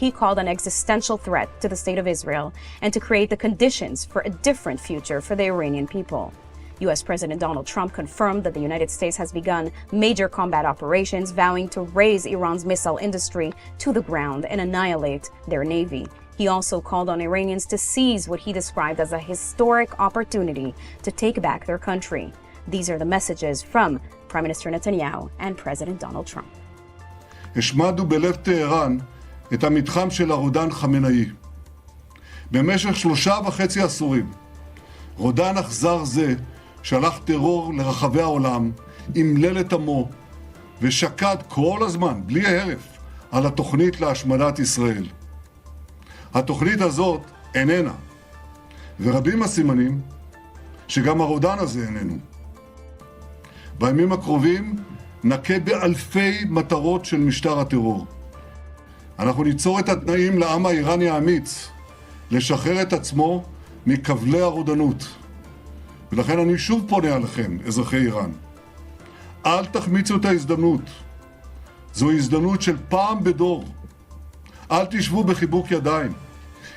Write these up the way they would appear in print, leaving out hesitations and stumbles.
He called an existential threat to the state of Israel and to create the conditions for a different future for the Iranian people. U.S. President Donald Trump confirmed that the United States has begun major combat operations, vowing to raze Iran's missile industry to the ground and annihilate their navy. He also called on Iranians to seize what he described as a historic opportunity to take back their country. These are the messages from Prime Minister Netanyahu and President Donald Trump. השמדנו בלב טהרן את המתחם של הרודן חמינאי. במשך 3.5 עשורים, רודן אכזר זה שלח טרור לרחבי העולם, אמלל את עמו, ושקד כל הזמן, בלי הרף, על התוכנית להשמדת ישראל. התוכנית הזאת איננה, ורבים הסימנים שגם הרודן הזה איננו. בימים הקרובים נכה באלפי מטרות של משטר הטרור. אנחנו ניצור את התנאים לעם האיראני האמיץ לשחרר את עצמו מכבלי הרודנות. ולכן אני שוב פונה עליכם, אזרחי איראן. אל תחמיצו את ההזדמנות. זו הזדמנות של פעם בדור. אל תשבו בחיבוק ידיים,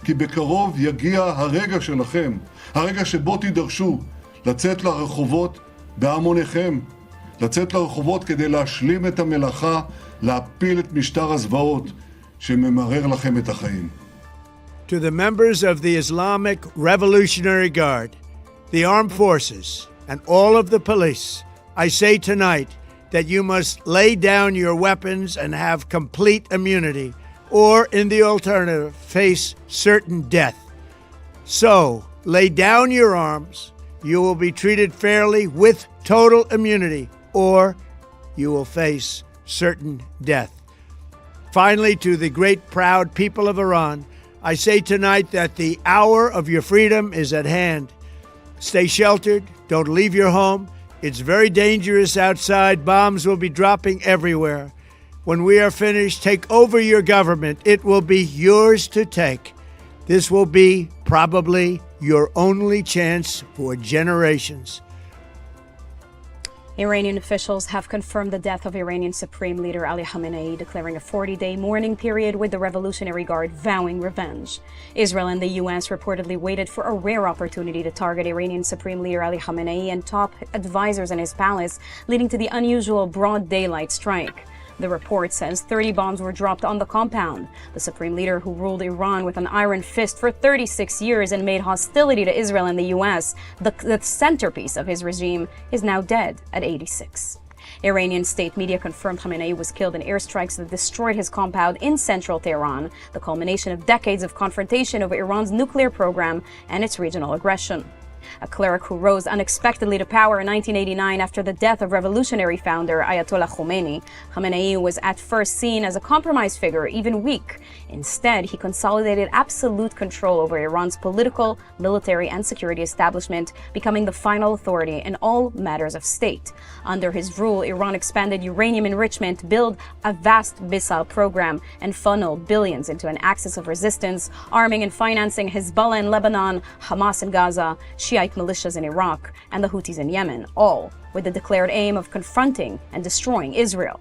כי בקרוב יגיע הרגע שלכם, הרגע שבו תידרשו לצאת לרחובות בהמוניכם, לצאת לרחובות כדי להשלים את המלאכה, להפיל את משטר הזוועות שממרר לכם את החיים. To the members of the Islamic Revolutionary Guard, the armed forces, and all of the police, I say tonight that you must lay down your weapons and have complete immunity, or in the alternative, face certain death. So, lay down your arms, you will be treated fairly with total immunity, or you will face certain death. Finally, to the great proud people of Iran, I say tonight that the hour of your freedom is at hand. Stay sheltered, don't leave your home. It's very dangerous outside. Bombs will be dropping everywhere. When we are finished, take over your government. It will be yours to take. This will be probably your only chance for generations. Iranian officials have confirmed the death of Iranian Supreme Leader Ali Khamenei, declaring a 40-day mourning period with the Revolutionary Guard vowing revenge. Israel and the U.S. reportedly waited for a rare opportunity to target Iranian Supreme Leader Ali Khamenei and top advisors in his palace, leading to the unusual broad daylight strike. The report says 30 bombs were dropped on the compound. The Supreme Leader, who ruled Iran with an iron fist for 36 years and made hostility to Israel and the U.S., the centerpiece of his regime, is now dead at 86. Iranian state media confirmed Khamenei was killed in airstrikes that destroyed his compound in central Tehran, the culmination of decades of confrontation over Iran's nuclear program and its regional aggression. A cleric who rose unexpectedly to power in 1989 after the death of revolutionary founder Ayatollah Khomeini, Khamenei was at first seen as a compromise figure, even weak. Instead, he consolidated absolute control over Iran's political, military, and security establishment, becoming the final authority in all matters of state. Under his rule, Iran expanded uranium enrichment, built a vast missile program, and funneled billions into an axis of resistance, arming and financing Hezbollah in Lebanon, Hamas in Gaza, Shiite militias in Iraq, and the Houthis in Yemen, all with the declared aim of confronting and destroying Israel.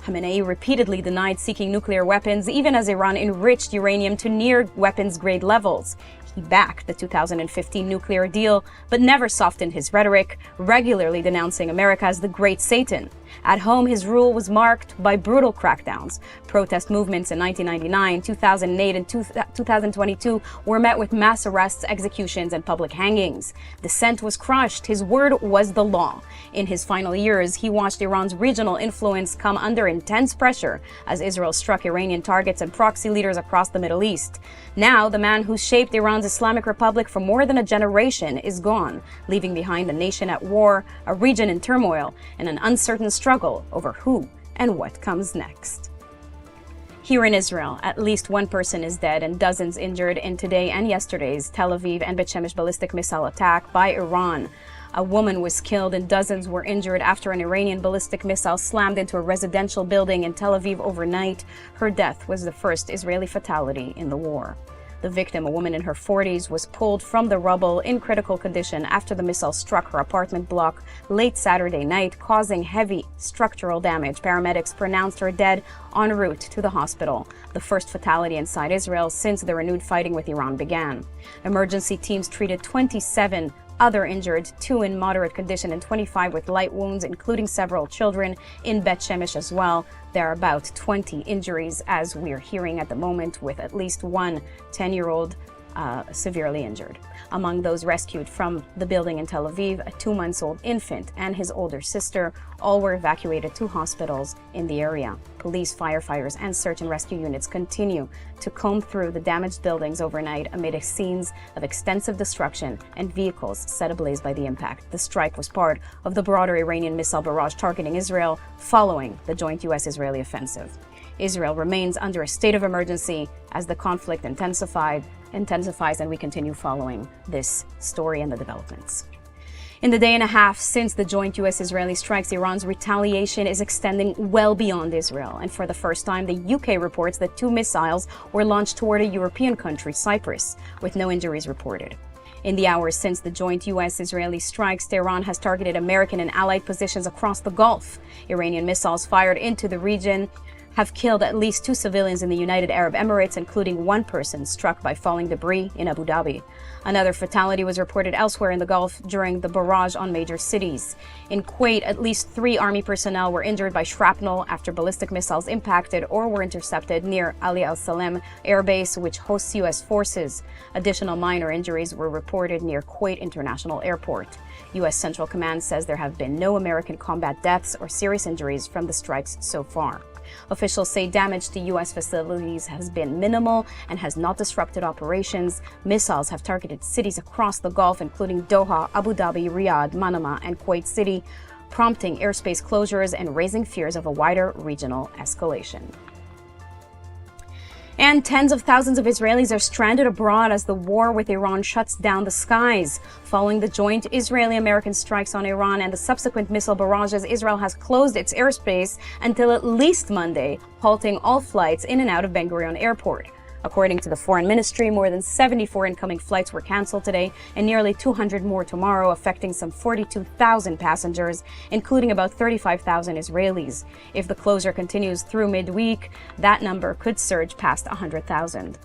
Khamenei repeatedly denied seeking nuclear weapons, even as Iran enriched uranium to near weapons-grade levels. He backed the 2015 nuclear deal, but never softened his rhetoric, regularly denouncing America as the Great Satan. At home, his rule was marked by brutal crackdowns. Protest movements in 1999, 2008, and 2022 were met with mass arrests, executions, and public hangings. Dissent was crushed. His word was the law. In his final years, he watched Iran's regional influence come under intense pressure as Israel struck Iranian targets and proxy leaders across the Middle East. Now, the man who shaped Iran's Islamic Republic for more than a generation is gone, leaving behind a nation at war, a region in turmoil, and an uncertain struggle over who and what comes next. Here in Israel, at least one person is dead and dozens injured in today and yesterday's Tel Aviv and Bet Shemesh ballistic missile attack by Iran. A woman was killed and dozens were injured after an Iranian ballistic missile slammed into a residential building in Tel Aviv overnight. Her death was the first Israeli fatality in the war. The victim, a woman in her 40s, was pulled from the rubble in critical condition after the missile struck her apartment block late Saturday night, causing heavy structural damage. Paramedics pronounced her dead en route to the hospital, the first fatality inside Israel since the renewed fighting with Iran began. Emergency teams treated 27 other injured, 2 in moderate condition and 25 with light wounds, including several children in Bet Shemesh as well. There are about 20 injuries, as we're hearing at the moment, with at least one 10-year-old severely injured. Among those rescued from the building in Tel Aviv, a 2-month-old infant and his older sister all were evacuated to hospitals in the area. Police, firefighters, and search and rescue units continue to comb through the damaged buildings overnight amid scenes of extensive destruction and vehicles set ablaze by the impact. The strike was part of the broader Iranian missile barrage targeting Israel following the joint U.S.-Israeli offensive. Israel remains under a state of emergency as the conflict intensifies, and we continue following this story and the developments. In the day and a half since the joint U.S.-Israeli strikes, Iran's retaliation is extending well beyond Israel. And for the first time, the UK reports that 2 missiles were launched toward a European country, Cyprus, with no injuries reported. In the hours since the joint U.S.-Israeli strikes, Tehran has targeted American and allied positions across the Gulf. Iranian missiles fired into the region have killed at least 2 civilians in the United Arab Emirates, including 1 person struck by falling debris in Abu Dhabi. Another fatality was reported elsewhere in the Gulf during the barrage on major cities. In Kuwait, at least 3 army personnel were injured by shrapnel after ballistic missiles impacted or were intercepted near Ali al-Salem Air Base, which hosts U.S. forces. Additional minor injuries were reported near Kuwait International Airport. U.S. Central Command says there have been no American combat deaths or serious injuries from the strikes so far. Officials say damage to U.S. facilities has been minimal and has not disrupted operations. Missiles have targeted cities across the Gulf, including Doha, Abu Dhabi, Riyadh, Manama, and Kuwait City, prompting airspace closures and raising fears of a wider regional escalation. And tens of thousands of Israelis are stranded abroad as the war with Iran shuts down the skies. Following the joint Israeli-American strikes on Iran and the subsequent missile barrages, Israel has closed its airspace until at least Monday, halting all flights in and out of Ben Gurion Airport. According to the Foreign Ministry, more than 74 incoming flights were canceled today and nearly 200 more tomorrow, affecting some 42,000 passengers, including about 35,000 Israelis. If the closure continues through midweek, that number could surge past 100,000.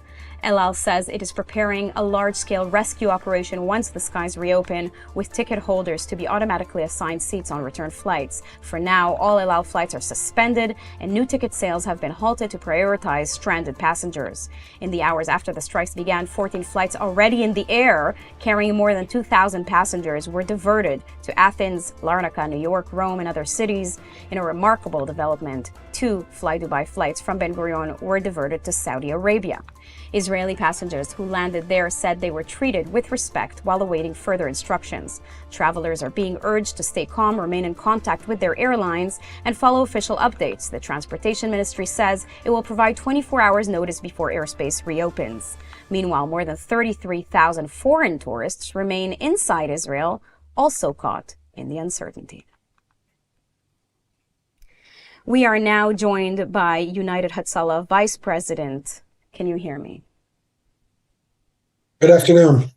El Al says it is preparing a large-scale rescue operation once the skies reopen, with ticket holders to be automatically assigned seats on return flights. For now, all El Al flights are suspended, and new ticket sales have been halted to prioritize stranded passengers. In the hours after the strikes began, 14 flights already in the air, carrying more than 2,000 passengers, were diverted to Athens, Larnaca, New York, Rome, and other cities. In a remarkable development, 2 Fly Dubai flights from Ben Gurion were diverted to Saudi Arabia. Israeli passengers who landed there said they were treated with respect while awaiting further instructions. Travelers are being urged to stay calm, remain in contact with their airlines, and follow official updates. The Transportation Ministry says it will provide 24 hours notice before airspace reopens. Meanwhile, more than 33,000 foreign tourists remain inside Israel, also caught in the uncertainty. We are now joined by United Hatzalah Vice President. Can you hear me? Good afternoon.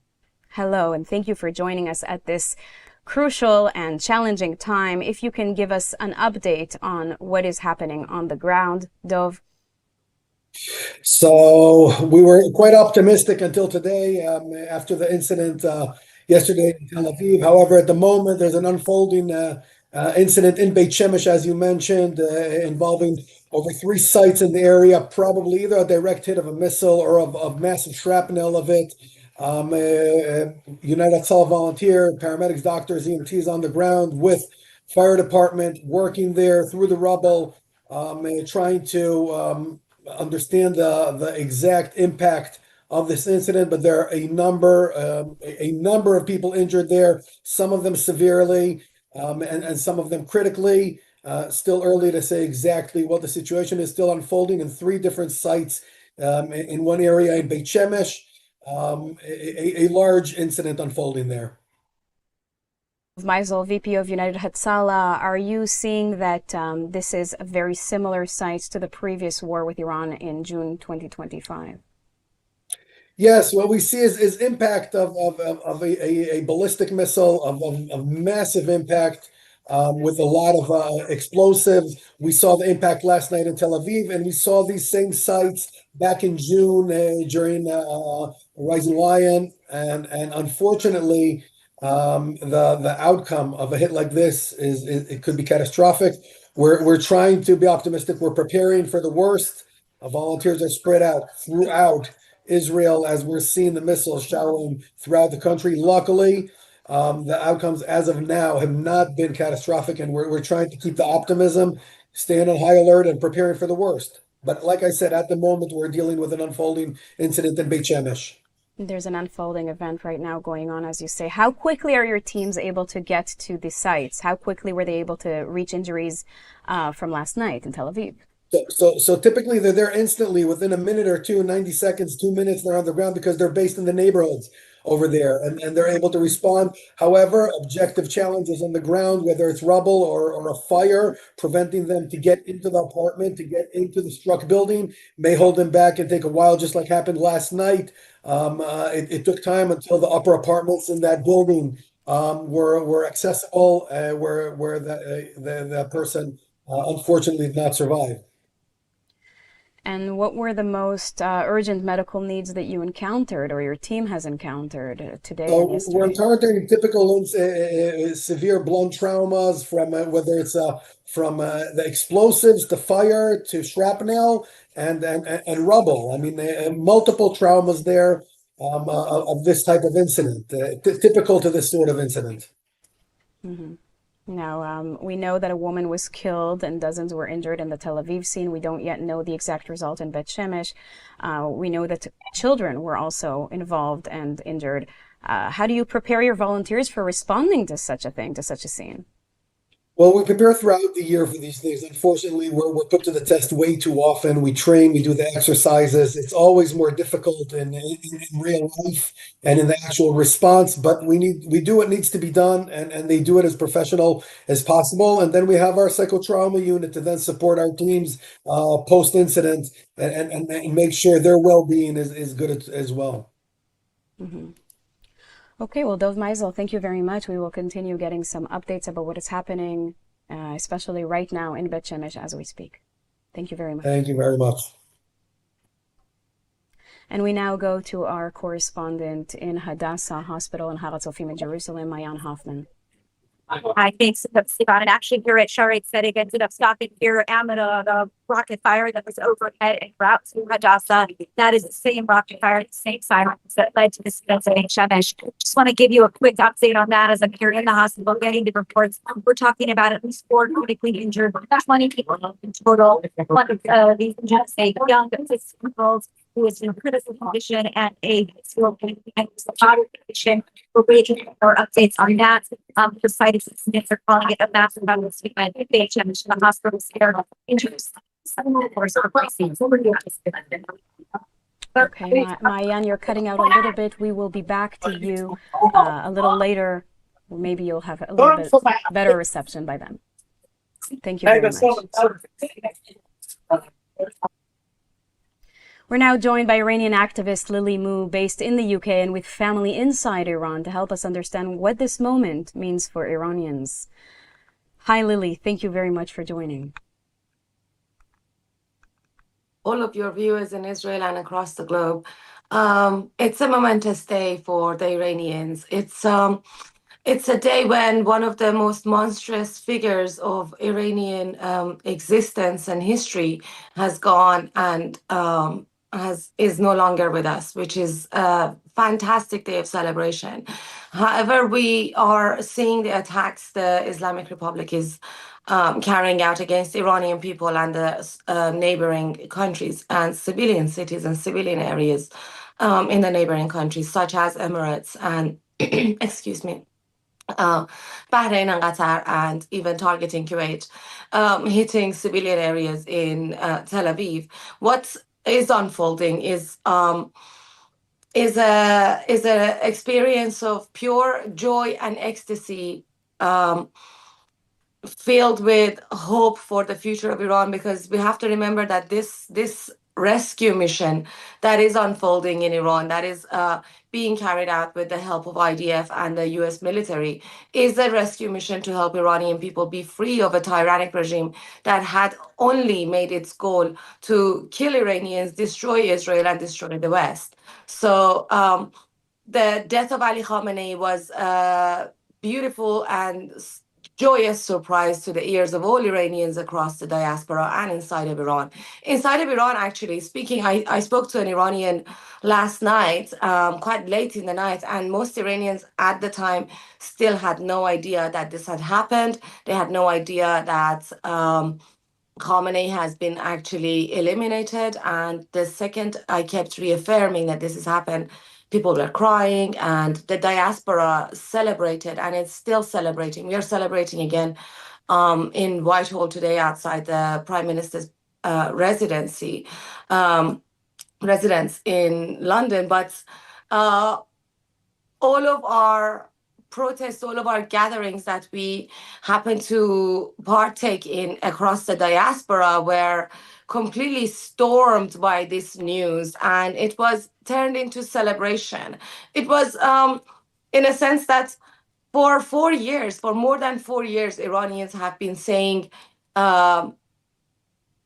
Hello, and thank you for joining us at this crucial and challenging time. If you can give us an update on what is happening on the ground, Dov. So we were quite optimistic until today, after the incident yesterday in Tel Aviv. However, at the moment, there's an unfolding incident in Beit Shemesh, as you mentioned, involving over 3 sites in the area, probably either a direct hit of a missile or of massive shrapnel of it. United Hatzalah volunteer, paramedics, doctors, EMTs on the ground with fire department working there through the rubble, trying to understand the exact impact of this incident. But there are a number of people injured there, some of them severely, and some of them critically. Still early to say exactly what the situation is, still unfolding in 3 different sites in one area in Beit Shemesh. A large incident unfolding there. Maisel, VP of United Hatzalah, are you seeing that this is a very similar site to the previous war with Iran in June 2025? Yes, what we see is impact of a ballistic missile of massive impact with a lot of explosives. We saw the impact last night in Tel Aviv, and we saw these same sites back in June during Rising Lion, and unfortunately, the outcome of a hit like this is it could be catastrophic. We're trying to be optimistic. We're preparing for the worst. Volunteers are spread out throughout Israel as we're seeing the missiles showering throughout the country. Luckily, the outcomes as of now have not been catastrophic, and we're trying to keep the optimism, staying on high alert, and preparing for the worst. But like I said, at the moment, we're dealing with an unfolding incident in Beit Shemesh. There's an unfolding event right now going on, as you say. How quickly are your teams able to get to the sites? How quickly were they able to reach injuries from last night in Tel Aviv? So typically they're there instantly within a minute or two, 90 seconds, 2 minutes, they're on the ground because they're based in the neighborhoods over there and they're able to respond. However, objective challenges on the ground, whether it's rubble or a fire, preventing them to get into the apartment, to get into the struck building, may hold them back and take a while, just like happened last night. It took time until the upper apartments in that building were accessible, where the person unfortunately did not survive. And what were the most urgent medical needs that you encountered or your team has encountered today and So we're yesterday? encountering typical severe blunt traumas from whether it's from the explosives to fire to shrapnel and rubble. I mean, multiple traumas there of this type of incident, typical to this sort of incident. Hmm. Now, we know that a woman was killed and dozens were injured in the Tel Aviv scene. We don't yet know the exact result in Bet Shemesh. We know that children were also involved and injured. How do you prepare your volunteers for responding to such a thing, to such a scene? Well, we prepare throughout the year for these things. Unfortunately, we're put to the test way too often. We train, we do the exercises. It's always more difficult in real life and in the actual response, but we do what needs to be done, and they do it as professional as possible. And then we have our psychotrauma unit to then support our teams post incident and make sure their well-being is good as well. Hmm. Okay, well, Dov Meisel, thank you very much. We will continue getting some updates about what is happening, especially right now in Bet Shemesh as we speak. Thank you very much. Thank you very much. And we now go to our correspondent in Hadassah Hospital in Har HaTzofim in Jerusalem, Mayan Hoffman. Hi, thanks, Sivan. And actually, here at Sharet Tzedek, ended up stopping here amid the rocket fire that was overhead en route to Hadassah. That is the same rocket fire, the same sirens that led to this event in Shemesh. Just want to give you a quick update on that as I'm here in the hospital getting the reports. We're talking about at least 4 critically injured, 20 people in total. One of these injuries, a young 16-year-old who is in a critical condition and a still condition. We're waiting for updates on that. The site assistants are calling it a massive event. The hospital is here. Injuries. Okay, Mayan, you're cutting out a little bit. We will be back to you a little later. Maybe you'll have a little bit better reception by then. Thank you very much. We're now joined by Iranian activist Lily Mu, based in the UK and with family inside Iran, to help us understand what this moment means for Iranians. Hi, Lily. Thank you very much for joining. All of your viewers in Israel and across the globe. It's a momentous day for the Iranians. It's a day when one of the most monstrous figures of Iranian existence and history has gone and is no longer with us, which is a fantastic day of celebration. However, we are seeing the attacks the Islamic Republic is carrying out against Iranian people and the neighboring countries and civilian cities and civilian areas in the neighboring countries, such as Emirates and, excuse me, Bahrain and Qatar, and even targeting Kuwait, hitting civilian areas in Tel Aviv. What is unfolding is a experience of pure joy and ecstasy, filled with hope for the future of Iran, because we have to remember that this rescue mission that is unfolding in Iran, that is being carried out with the help of IDF and the US military, is a rescue mission to help Iranian people be free of a tyrannic regime that had only made its goal to kill Iranians, destroy Israel, and destroy the West. So the death of Ali Khamenei was a beautiful and joyous surprise to the ears of all Iranians across the diaspora and inside of Iran. Inside of Iran, actually speaking, I spoke to an Iranian last night, quite late in the night, and most Iranians at the time still had no idea that this had happened. They had no idea that Khamenei has been actually eliminated. And the second I kept reaffirming that this has happened, people were crying and the diaspora celebrated, and it's still celebrating. We are celebrating again in Whitehall today outside the Prime Minister's residency, residence in London. But all of our protests, all of our gatherings that we happen to partake in across the diaspora were completely stormed by this news, and it was turned into celebration. It was, in a sense, that for 4 years, for more than 4 years, Iranians have been saying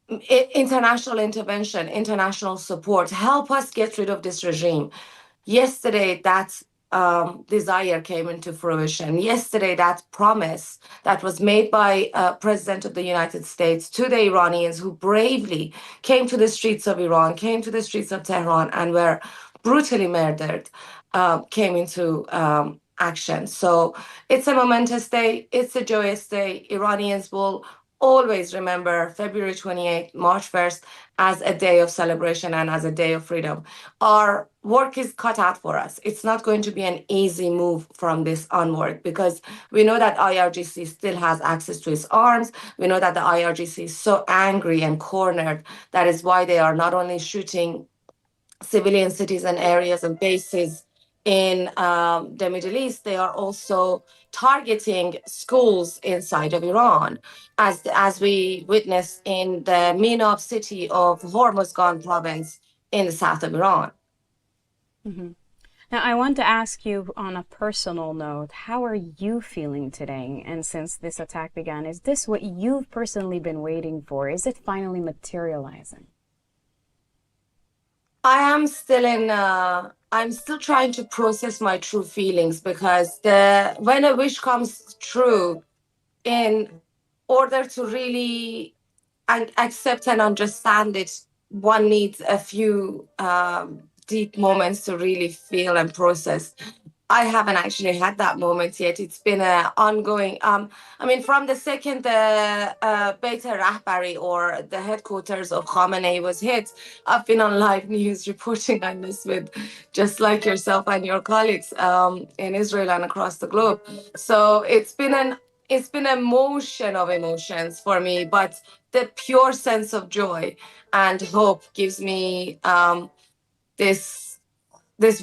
international intervention, international support, help us get rid of this regime. Yesterday, that desire came into fruition. Yesterday, that promise that was made by President of the United States to the Iranians who bravely came to the streets of Iran, came to the streets of Tehran, and were brutally murdered, came into action. So it's a momentous day. It's a joyous day. Iranians will always remember February 28th, March 1st as a day of celebration and as a day of freedom. Our work is cut out for us. It's not going to be an easy move from this onward, because we know that IRGC still has access to its arms. We know that the IRGC is so angry and cornered. That is why they are not only shooting civilian cities and areas and bases in the Middle East, they are also targeting schools inside of Iran, as we witnessed in the Minab city of Hormuzgan province in the south of Iran. Mm-hmm. Now, I want to ask you on a personal note, how are you feeling today? And since this attack began, is this what you've personally been waiting for? Is it finally materializing? I'm still trying to process my true feelings, because when a wish comes true, in order to really accept and understand it, one needs a few deep moments to really feel and process. I haven't actually had that moment yet. It's been an ongoing. From the second the Beit Rahbari, or the headquarters of Khamenei, was hit, I've been on live news reporting on this with just like yourself and your colleagues in Israel and across the globe. So it's been a motion of emotions for me, but the pure sense of joy and hope gives me this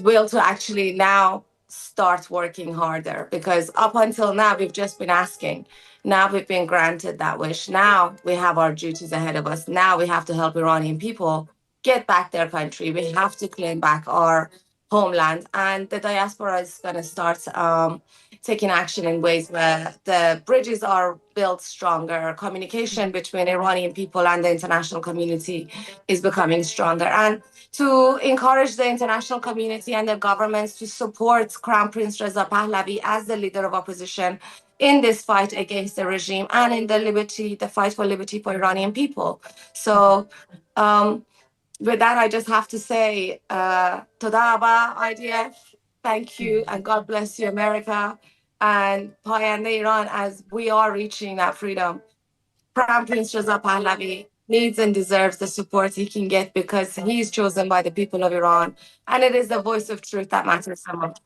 will to actually now start working harder, because up until now we've just been asking. Now we've been granted that wish. Now we have our duties ahead of us. Now we have to help Iranian people get back their country. We have to claim back our homeland, and the diaspora is going to start taking action in ways where the bridges are built stronger. Communication between Iranian people and the international community is becoming stronger, and to encourage the international community and the governments to support Crown Prince Reza Pahlavi as the leader of opposition in this fight against the regime and in the fight for liberty for Iranian people. So with that, I just have to say, Toda Rabba, IDF, thank you, and God bless you, America, and Payande Iran, as we are reaching that freedom. Crown Prince Reza Pahlavi needs and deserves the support he can get, because he's chosen by the people of Iran, and it is the voice of truth that matters so much.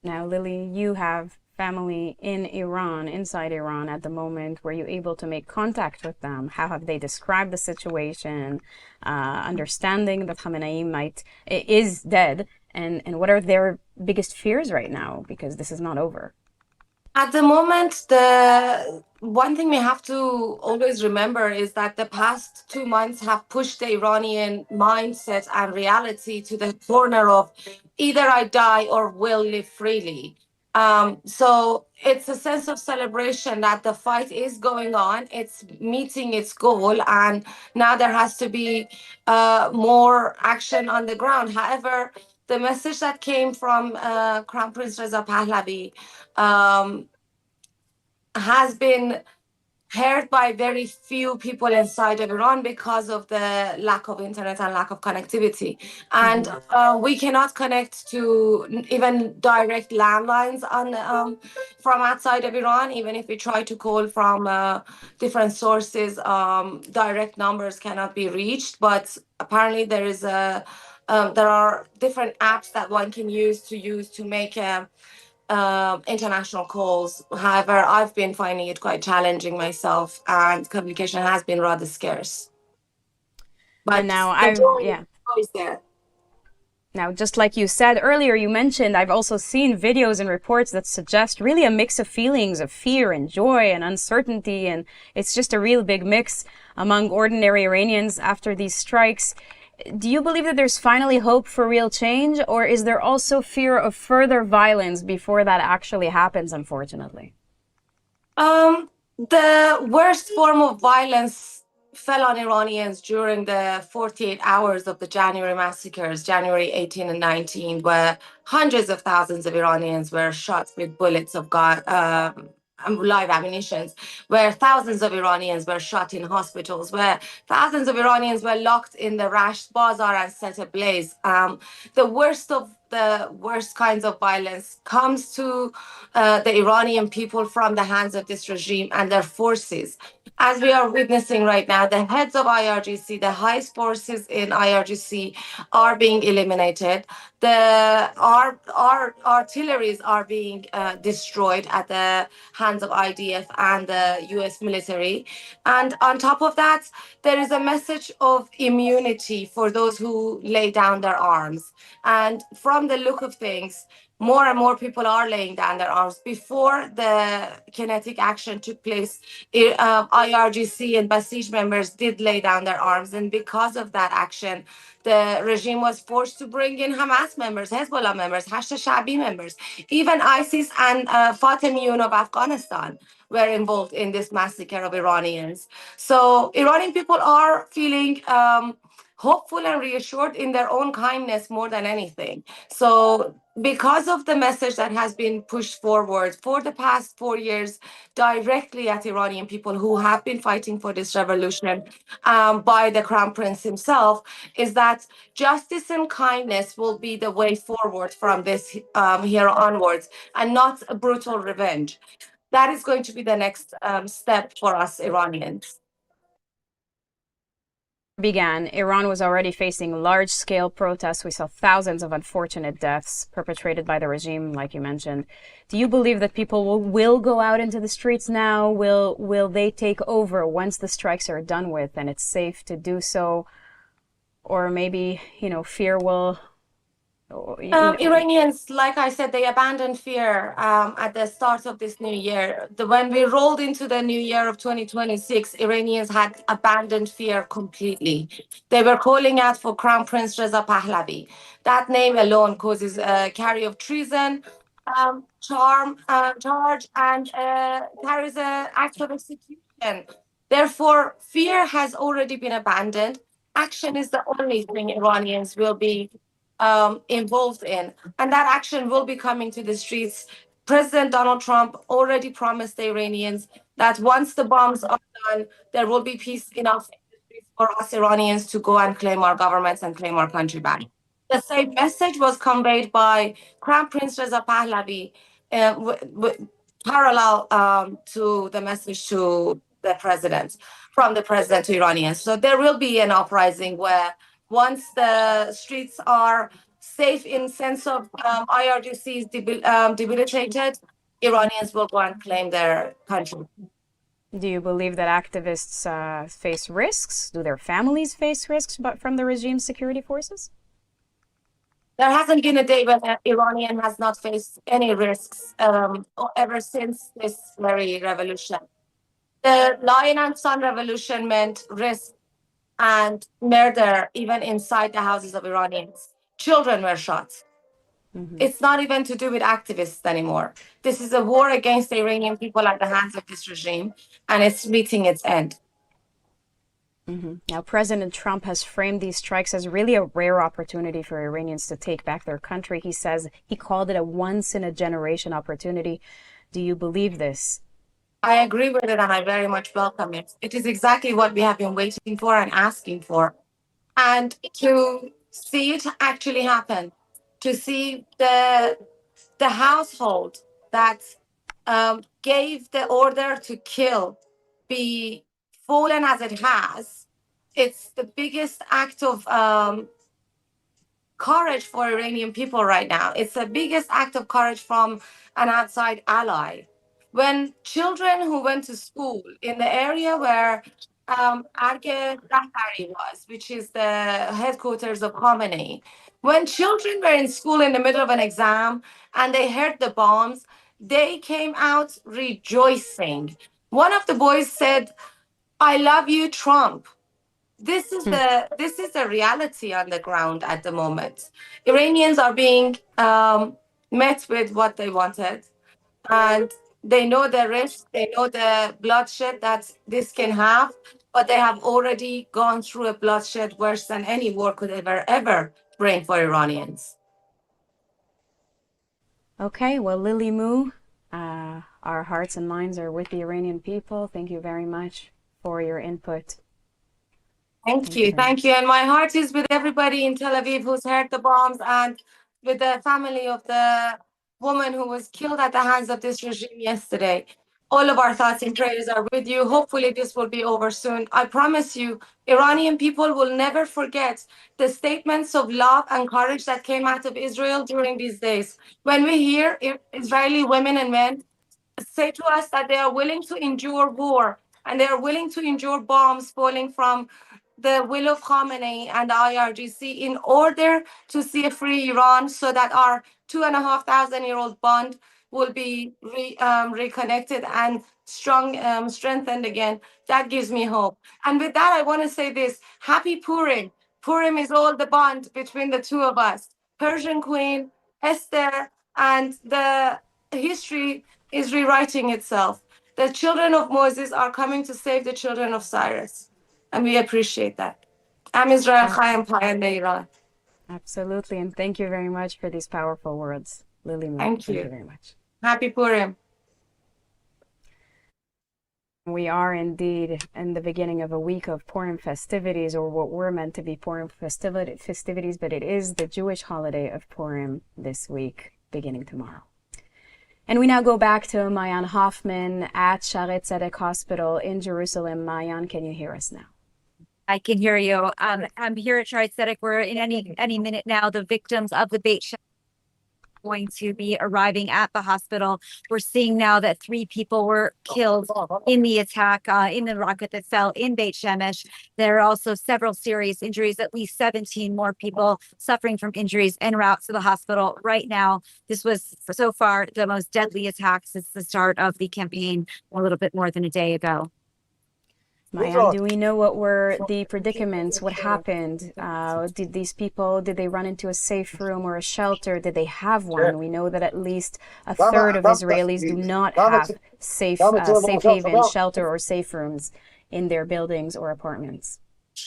Now, Lily, you have family in Iran, inside Iran at the moment. Were you able to make contact with them? How have they described the situation, understanding that Khamenei is dead, and what are their biggest fears right now, because this is not over? At the moment, the one thing we have to always remember is that the past 2 months have pushed the Iranian mindset and reality to the corner of either I die or will live freely. So it's a sense of celebration that the fight is going on, it's meeting its goal, and now there has to be more action on the ground. However, the message that came from Crown Prince Reza Pahlavi um, has been heard by very few people inside of Iran because of the lack of internet and lack of connectivity. And we cannot connect to even direct landlines on from outside of Iran. Even if we try to call from different sources, direct numbers cannot be reached. But apparently, there are different apps that one can use to make international calls. However, I've been finding it quite challenging myself, and communication has been rather scarce. But And now the I've, joy yeah. is there. Now, just like you said earlier, you mentioned, I've also seen videos and reports that suggest really a mix of feelings of fear and joy and uncertainty. And it's just a real big mix among ordinary Iranians after these strikes. Do you believe that there's finally hope for real change, or is there also fear of further violence before that actually happens, unfortunately? The worst form of violence fell on Iranians during the 48 hours of the January massacres, January 18 and 19, where hundreds of thousands of Iranians were shot with bullets of live ammunitions, where thousands of Iranians were shot in hospitals, where thousands of Iranians were locked in the Rash Bazaar and set ablaze. The worst of the worst kinds of violence comes to the Iranian people from the hands of this regime and their forces. As we are witnessing right now, the heads of IRGC, the highest forces in IRGC, are being eliminated. Our artilleries are being destroyed at the hands of IDF and the US military. And on top of that, there is a message of immunity for those who lay down their arms. And from the look of things, more and more people are laying down their arms. Before the kinetic action took place, IRGC and Basij members did lay down their arms. And because of that action, the regime was forced to bring in Hamas members, Hezbollah members, Hashd Sha'bi members. Even ISIS and Fatemiyun of Afghanistan were involved in this massacre of Iranians. So Iranian people are feeling hopeful and reassured in their own kindness more than anything. So because of the message that has been pushed forward for the past 4 years directly at Iranian people who have been fighting for this revolution by the Crown Prince himself, is that justice and kindness will be the way forward from this here onwards, and not a brutal revenge. That is going to be the next step for us Iranians. Began, Iran was already facing large-scale protests. We saw thousands of unfortunate deaths perpetrated by the regime, like you mentioned. Do you believe that people will go out into the streets now? Will they take over once the strikes are done with and it's safe to do so? Or maybe, fear will... Iranians, like I said, they abandoned fear at the start of this new year. When we rolled into the new year of 2026, Iranians had abandoned fear completely. They were calling out for Crown Prince Reza Pahlavi. That name alone causes a carry of treason, charge, and carries an act of execution. Therefore, fear has already been abandoned. Action is the only thing Iranians will be involved in, and that action will be coming to the streets. President Donald Trump already promised the Iranians that once the bombs are done, there will be peace enough in the streets for us Iranians to go and claim our governments and claim our country back. The same message was conveyed by Crown Prince Reza Pahlavi, parallel to the message to the president, from the president to Iranians. So there will be an uprising where once the streets are safe in sense of IRGC is debilitated, Iranians will go and claim their country. Do you believe that activists face risks? Do their families face risks from the regime's security forces? There hasn't been a day when an Iranian has not faced any risks ever since this very revolution. The Lion and Sun revolution meant risk and murder even inside the houses of Iranians. Children were shot. It's not even to do with activists anymore. This is a war against the Iranian people at the hands of this regime, and it's meeting its end. Now, President Trump has framed these strikes as really a rare opportunity for Iranians to take back their country. He says he called it a once-in-a-generation opportunity. Do you believe this? I agree with it, and I very much welcome it. It is exactly what we have been waiting for and asking for. And to see it actually happen, to see the household that gave the order to kill be fallen as it has, it's the biggest act of courage for Iranian people right now. It's the biggest act of courage from an outside ally. When children who went to school in the area where Arge Rahbari was, which is the headquarters of Khomeini, when children were in school in the middle of an exam and they heard the bombs, they came out rejoicing. One of the boys said, "I love you, Trump." This is the reality on the ground at the moment. Iranians are being met with what they wanted, and they know the risk, they know the bloodshed that this can have, but they have already gone through a bloodshed worse than any war could ever bring for Iranians. Okay, well, Lily Moo, our hearts and minds are with the Iranian people. Thank you very much for your input. Thank you. And my heart is with everybody in Tel Aviv who's heard the bombs and with the family of the woman who was killed at the hands of this regime yesterday. All of our thoughts and prayers are with you. Hopefully this will be over soon. I promise you, Iranian people will never forget the statements of love and courage that came out of Israel during these days. When we hear Israeli women and men say to us that they are willing to endure war and they are willing to endure bombs falling from the will of Khomeini and the IRGC in order to see a free Iran so that our 2,500-year-old bond will be reconnected and strengthened again. That gives me hope. And with that, I want to say this. Happy Purim. Purim is all the bond between the two of us. Persian Queen, Esther, and the history is rewriting itself. The children of Moses are coming to save the children of Cyrus. And we appreciate that. Am Israel Chayim Payam Iran. Absolutely, and thank you very much for these powerful words, Lily Moo. Thank you very much. Happy Purim. We are indeed in the beginning of a week of Purim festivities, or what were meant to be Purim festivities, but it is the Jewish holiday of Purim this week, beginning tomorrow. And we now go back to Maayan Hoffman at Shaare Zedek Hospital in Jerusalem. Maayan, can you hear us now? I can hear you. I'm here at Shaare Zedek. We're in any minute now. The victims of the Beit Shemesh going to be arriving at the hospital. We're seeing now that 3 people were killed in the attack, in the rocket that fell in Beit Shemesh. There are also several serious injuries, at least 17 more people suffering from injuries en route to the hospital right now. This was, so far, the most deadly attack since the start of the campaign a little bit more than a day ago. Maayan, do we know what were the predicaments? What happened? Did they run into a safe room or a shelter? Did they have one? We know that at least a third of Israelis do not have safe haven, shelter, or safe rooms in their buildings or apartments.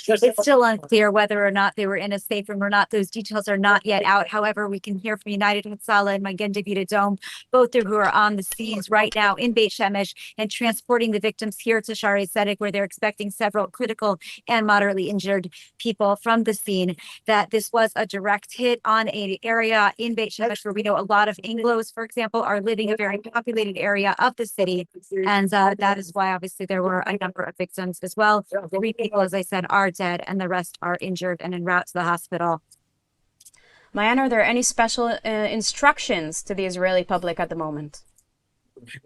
It's still unclear whether or not they were in a safe room or not. Those details are not yet out. However, we can hear from United Hatzalah and Magen David Adom, both who are on the scenes right now in Beit Shemesh and transporting the victims here to Shaare Zedek, where they're expecting several critical and moderately injured people from the scene, that this was a direct hit on an area in Beit Shemesh where we know a lot of Anglos, for example, are living, a very populated area of the city. And that is why, obviously, there were a number of victims as well. 3 people, as I said, are dead and the rest are injured and en route to the hospital. Maayan, are there any special instructions to the Israeli public at the moment?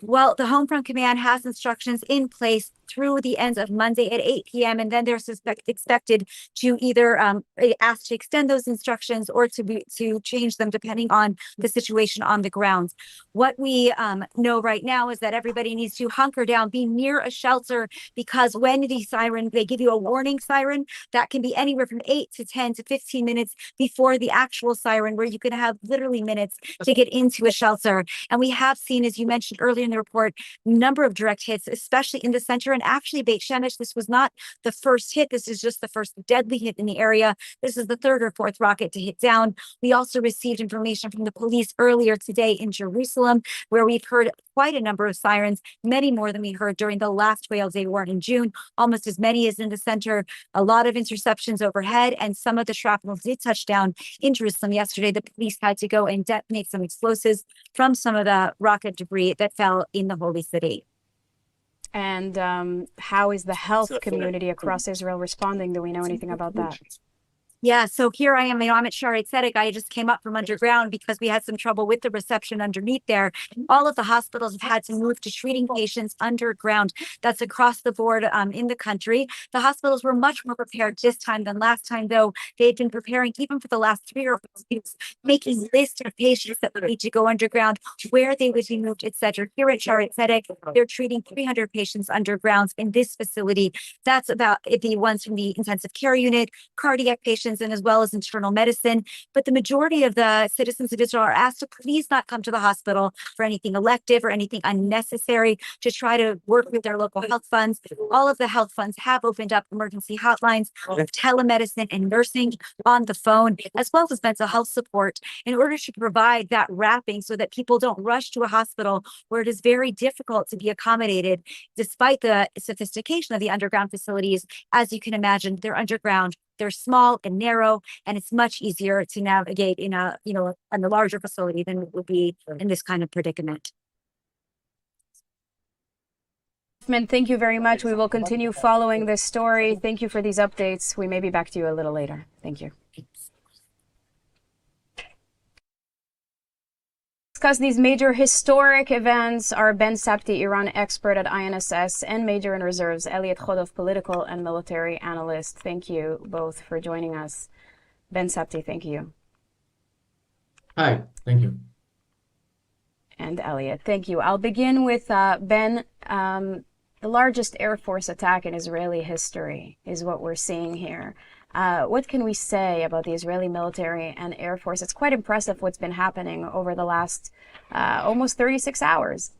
Well, the Home Front Command has instructions in place through the end of Monday at 8 p.m. And then they're expected to either ask to extend those instructions or to change them depending on the situation on the ground. What we know right now is that everybody needs to hunker down, be near a shelter, because when the siren, they give you a warning siren, that can be anywhere from 8 to 10 to 15 minutes before the actual siren, where you can have literally minutes to get into a shelter. And we have seen, as you mentioned earlier in the report, a number of direct hits, especially in the center. And actually, Beit Shemesh, this was not the first hit. This is just the first deadly hit in the area. This is the third or fourth rocket to hit down. We also received information from the police earlier today in Jerusalem, where we've heard quite a number of sirens, many more than we heard during the last Whale Day war in June, almost as many as in the center, a lot of interceptions overhead, and some of the shrapnel did touch down in Jerusalem yesterday. The police had to go and detonate some explosives from some of the rocket debris that fell in the Holy City. And how is the health community across Israel responding? Do we know anything about that? Yeah, so here I am. I'm at Shaarei Tzedek. I just came up from underground because we had some trouble with the reception underneath there. All of the hospitals have had to move to treating patients underground. That's across the board in the country. The hospitals were much more prepared this time than last time, though. They had been preparing even for the last 3 or 4 weeks, making lists of patients that would need to go underground, where they would be moved, etc. Here at Shaarei Tzedek, they're treating 300 patients underground in this facility. That's about the ones from the intensive care unit, cardiac patients, and as well as internal medicine. But the majority of the citizens of Israel are asked to please not come to the hospital for anything elective or anything unnecessary, to try to work with their local health funds. All of the health funds have opened up emergency hotlines with telemedicine and nursing on the phone, as well as mental health support, in order to provide that wrapping so that people don't rush to a hospital where it is very difficult to be accommodated, despite the sophistication of the underground facilities. As you can imagine, they're underground. They're small and narrow, and it's much easier to navigate in a larger facility than it would be in this kind of predicament. Thank you very much. We will continue following this story. Thank you for these updates. We may be back to you a little later. Thank you. Discuss these major historic events are Ben Sapti, Iran expert at INSS, and Major in Reserves, Elliot Chodov, political and military analyst. Thank you both for joining us. Ben Sapti, thank you. Hi, thank you. And Elliot, thank you. I'll begin with Ben. The largest Air Force attack in Israeli history is what we're seeing here. What can we say about the Israeli military and Air Force? It's quite impressive what's been happening over the last almost 36 hours.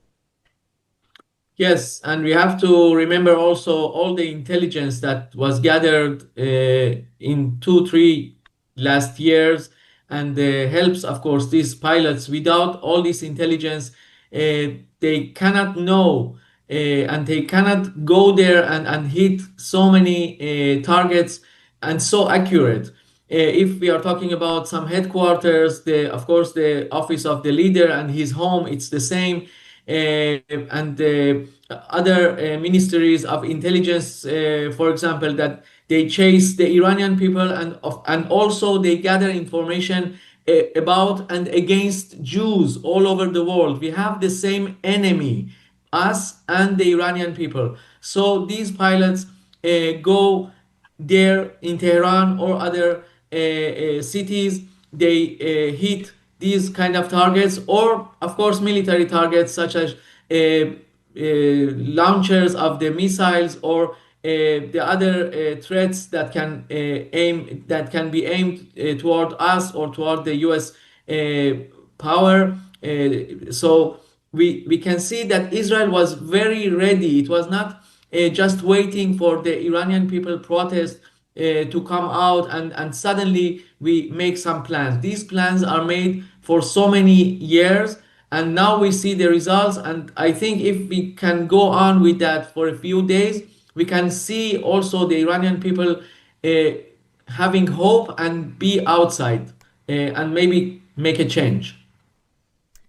Yes, and we have to remember also all the intelligence that was gathered in 2-3 last years, and helps, of course, these pilots. Without all this intelligence, they cannot know and they cannot go there and hit so many targets and so accurate. If we are talking about some headquarters, of course, the office of the leader and his home, it's the same. And other ministries of intelligence, for example, that they chase the Iranian people, and also they gather information about and against Jews all over the world. We have the same enemy, us and the Iranian people. So these pilots go there in Tehran or other cities. They hit these kind of targets, or of course military targets such as launchers of the missiles, or the other threats that can be aimed toward us or toward the US power. So we can see that Israel was very ready. It was not just waiting for the Iranian people protest to come out and suddenly we make some plans. These plans are made for so many years, and now we see the results. And I think if we can go on with that for a few days, we can see also the Iranian people having hope and be outside and maybe make a change.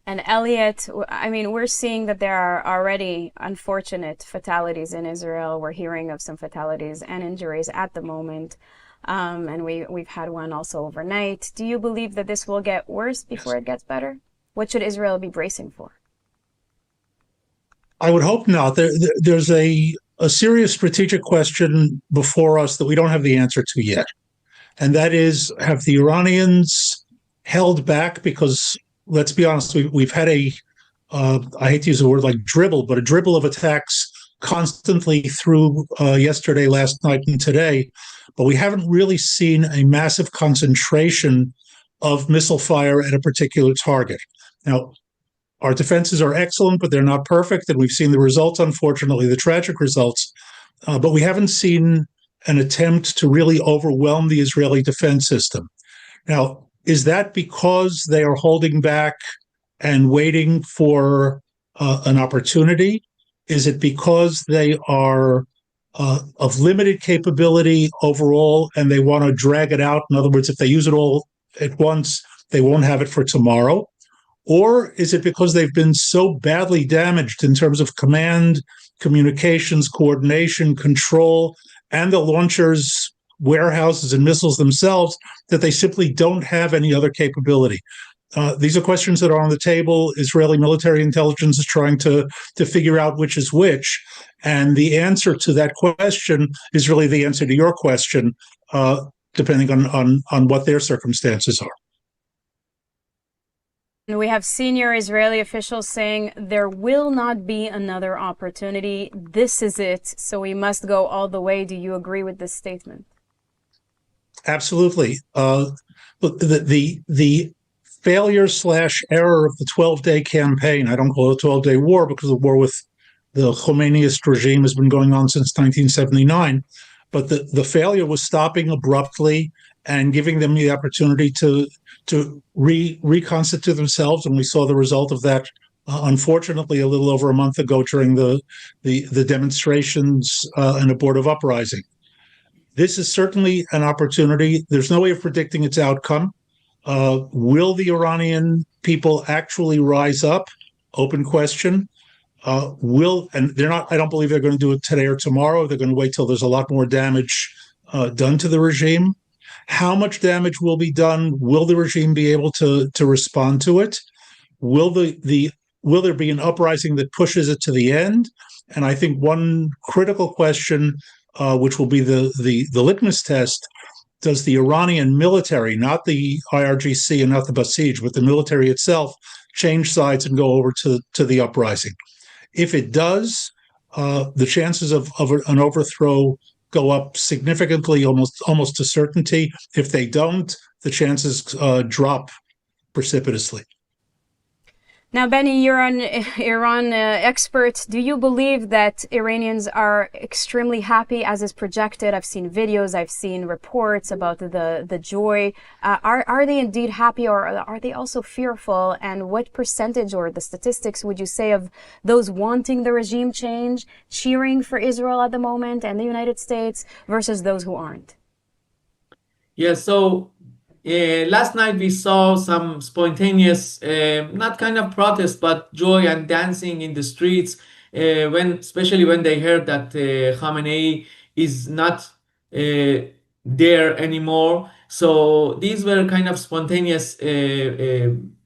And Elliot, I mean, we're seeing that there are already unfortunate fatalities in Israel. We're hearing of some fatalities and injuries at the moment. And we've had one also overnight. Do you believe that this will get worse before it gets better? What should Israel be bracing for? I would hope not. There's a a serious strategic question before us that we don't have the answer to yet. And that is, have the Iranians held back? Because let's be honest, we've had I hate to use the word like dribble, but a dribble of attacks constantly through yesterday, last night, and today. But we haven't really seen a massive concentration of missile fire at a particular target. Now, our defenses are excellent, but they're not perfect. And we've seen the results, unfortunately, the tragic results. But we haven't seen an attempt to really overwhelm the Israeli defense system. Now, is that because they are holding back and waiting for an opportunity? Is it because they are of limited capability overall and they want to drag it out? In other words, if they use it all at once, they won't have it for tomorrow? Or is it because they've been so badly damaged in terms of command, communications, coordination, control, and the launchers, warehouses, and missiles themselves that they simply don't have any other capability? These are questions that are on the table. Israeli military intelligence is trying to figure out which is which. And the answer to that question is really the answer to your question, depending on what their circumstances are. And we have senior Israeli officials saying there will not be another opportunity. This is it. So we must go all the way. Do you agree with this statement? Absolutely. Look, the failure / error of the 12-day campaign, I don't call it a 12-day war because the war with the Khomeiniist regime has been going on since 1979. But the failure was stopping abruptly and giving them the opportunity to reconstitute themselves. And we saw the result of that, unfortunately, a little over a month ago during the demonstrations and abortive uprising. This is certainly an opportunity. There's no way of predicting its outcome. Will the Iranian people actually rise up? Open question. And they're not, I don't believe they're going to do it today or tomorrow. They're going to wait till there's a lot more damage done to the regime. How much damage will be done? Will the regime be able to respond to it? Will there be an uprising that pushes it to the end? And I think one critical question, which will be the litmus test, does the Iranian military, not the IRGC and not the Basij, but the military itself, change sides and go over to the uprising? If it does, the chances of an overthrow go up significantly, almost to certainty. If they don't, the chances drop precipitously. Now, Benny, you're an Iran expert. Do you believe that Iranians are extremely happy as is projected? I've seen videos, I've seen reports about the joy. Are they indeed happy, or are they also fearful? And what percentage or the statistics would you say of those wanting the regime change, cheering for Israel at the moment and the United States versus those who aren't? Yeah, so last night we saw some spontaneous, not kind of protest, but joy and dancing in the streets, especially when they heard that Khamenei is not there anymore. So these were kind of spontaneous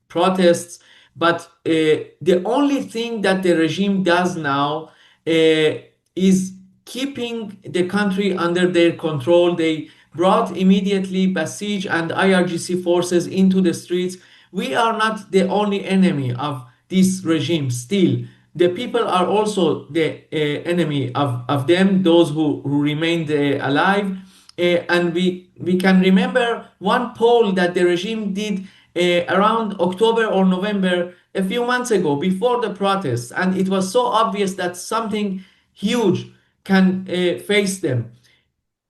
protests. But the only thing that the regime does now is keeping the country under their control. They brought immediately Basij and IRGC forces into the streets. We are not the only enemy of this regime still. The people are also the enemy of them, those who remained alive. And we can remember one poll that the regime did around October or November a few months ago before the protests. And it was so obvious that something huge can face them.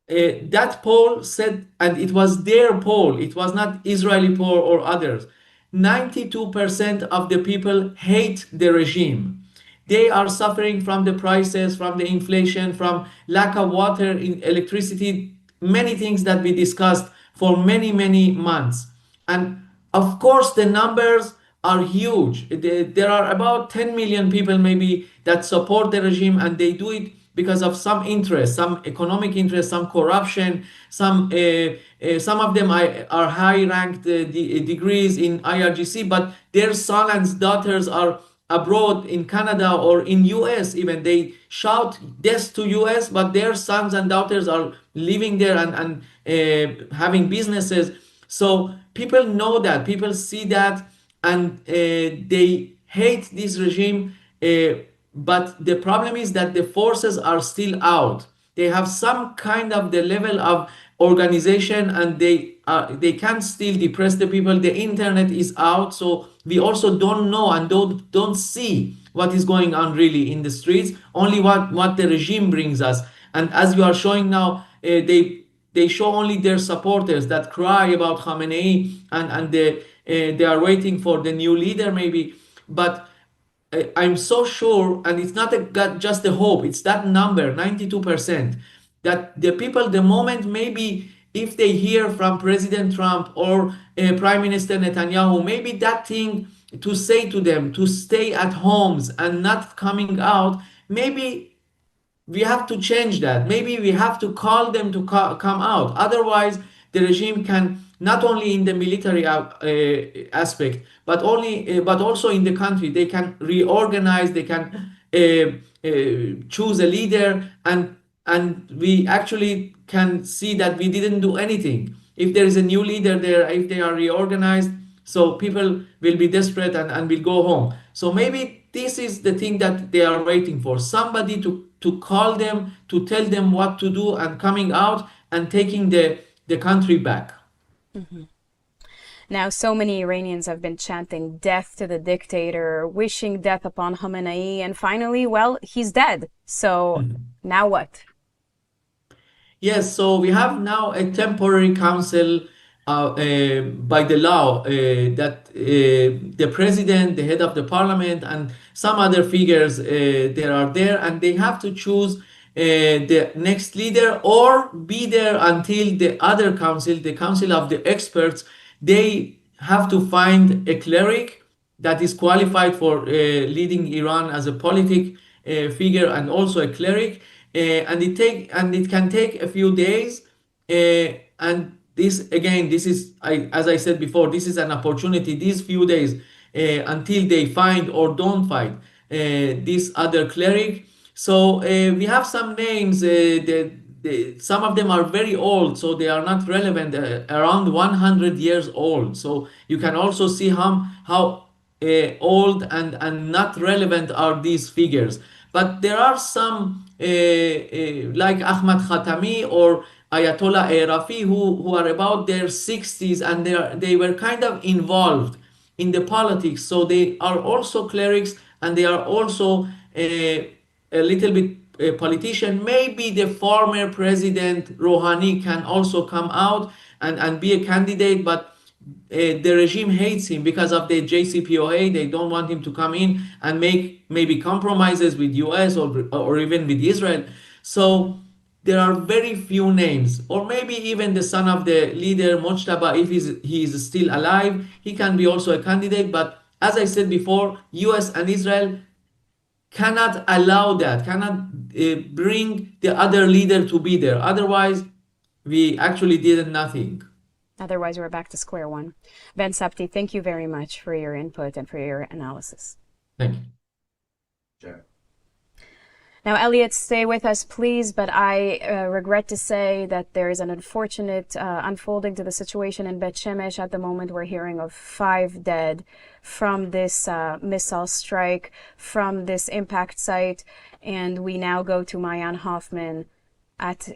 That poll said, and it was their poll, it was not Israeli poll or others, 92% of the people hate the regime. They are suffering from the prices, from the inflation, from lack of water, electricity, many things that we discussed for many, many months. And of course, the numbers are huge. There are about 10 million people maybe that support the regime, and they do it because of some interest, some economic interest, some corruption, some of them are high-ranked degrees in IRGC, but their sons and daughters are abroad in Canada or in US even, they shout death to US, but their sons and daughters are living there and having businesses. So people know that, people see that, and they hate this regime. But the problem is that the forces are still out. They have some kind of the level of organization, and they can still depress the people. The internet is out, so we also don't know and don't see what is going on really in the streets. Only what the regime brings us. And as you are showing now, they show only their supporters that cry about Khamenei, and they are waiting for the new leader maybe. But I'm so sure, and it's not just a hope, it's that number, 92%, that the people, the moment maybe if they hear from President Trump or Prime Minister Netanyahu, maybe that thing to say to them to stay at homes and not coming out, maybe we have to change that. Maybe we have to call them to come out. Otherwise, the regime can not only in the military aspect, but also in the country. They can reorganize. They can choose a leader, and we actually can see that we didn't do anything. If there is a new leader there, if they are reorganized, so people will be desperate and will go home. So maybe this is the thing that they are waiting for, somebody to call them, to tell them what to do, and coming out and taking the country back. Now, so many Iranians have been chanting death to the dictator, wishing death upon Khamenei, and finally, well, he's dead. So now what? Yes, so we have now a temporary council by the law that the president, the head of the parliament, and some other figures there are there, and they have to choose the next leader or be there until the other council, the council of the experts, they have to find a cleric that is qualified for leading Iran as a politic figure and also a cleric, and it can take a few days, and this again, this is as I said before, this is an opportunity. These few days until they find or don't find this other cleric. So we have some names. Some of them are very old, so they are not relevant. Around 100 years old. So you can also see how old and not relevant are these figures. But there are some like Ahmad Khatami or Ayatollah Arafi who are about their 60s, and they were kind of involved in the politics. So they are also clerics, and they are also a little bit a politician. Maybe the former president Rouhani can also come out and be a candidate, but the regime hates him because of the JCPOA. They don't want him to come in and make maybe compromises with US or even with Israel. So there are very few names, or maybe even the son of the leader Mojtaba, if he is still alive, he can be also a candidate. But as I said before, US and Israel cannot allow that, cannot bring the other leader to be there. Otherwise, we actually did nothing. Otherwise, we're back to square one. Ben Sapti, thank you very much for your input and for your analysis. Thank you. Sure. Now, Elliot, stay with us, please, but I regret to say that there is an unfortunate unfolding to the situation in Bet Shemesh. At the moment, we're hearing of 5 dead from this missile strike, from this impact site, and we now go to Mayan Hoffman